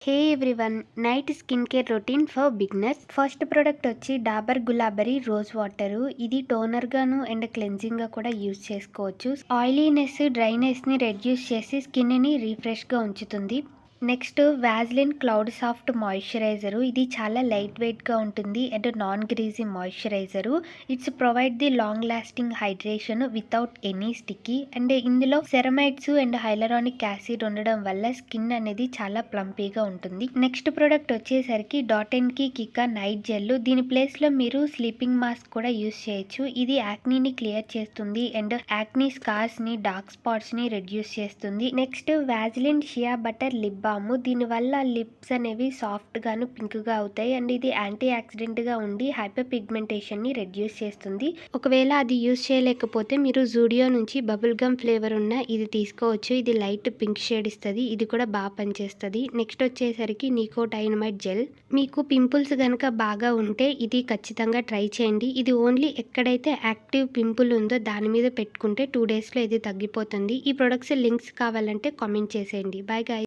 Hey everyone, night skin care routine for beginners. First product వచ్చి Dabur Gulabari rose water. ఇది toner గాను and cleansing గా కూడా యూజ్ చేసుకోవచ్చు. ఆయిలీనెస్, డ్రైనెస్ ని రెడ్యూస్ చేసి స్కిన్ ని రిఫ్రెష్ గా ఉంచుతుంది. Next Vaseline cloud soft moisturiser. ఇది చాలా లైట్ వెయిట్ గా ఉంటుంది and non greasy moisturiser. It's provide the long lasting hydration without any sticky. And ఇందులో సెరమైడ్స్ అండ్ హైలరానిక్ యాసిడ్ ఉండడం వల్ల స్కిన్ అనేది చాలా ప్లంపీగా ఉంటుంది. నెక్స్ట్ ప్రోడక్ట్ వచ్చేసరికి Dot and Key cica night gel. దీని ప్లేస్ లో మీరు స్లీపింగ్ మాస్క్ కూడా యూస్ చేయొచ్చు. ఇది యాక్నీని క్లియర్ చేస్తుంది అండ్ యాక్నీ స్కార్స్ ని, డార్క్ స్పాట్స్ ని రెడ్యూస్ చేస్తుంది. Next Vaseline shea butter lip balm. దీనివల్ల లిప్స్ అనేవి సాఫ్ట్ గాను, పింక్ గా అవుతాయి అండ్ ఇది యాంటీ ఆక్సిడెంట్ గా ఉండి హైపర్ పిగ్మెంటేషన్ ని రెడ్యూస్ చేస్తుంది. ఒకవేళ అది యూస్ చేయలేకపోతే మీరు జూడియో నుంచి బబుల్ గమ్ ఫ్లేవర్ ఉన్న ఇది తీసుకోవచ్చు. ఇది లైట్ పింక్ షేడ్ ఇస్తుంది. ఇది కూడా బాగా పనిచేస్తుంది. నెక్స్ట్ వచ్చేసరికి నికోటైనమైడ్ జెల్. మీకు పింపుల్స్ కనుక బాగా ఉంటే ఇది ఖచ్చితంగా ట్రై చేయండి. ఇది ఓన్లీ ఎక్కడైతే యాక్టివ్ పింపుల్ ఉందో దాని మీద పెట్టుకుంటే 2 days లో ఇది తగ్గిపోతుంది. ఈ ప్రొడక్ట్స్ లింక్స్ కావాలంటే కామెంట్ చేసేయండి. Bye guys.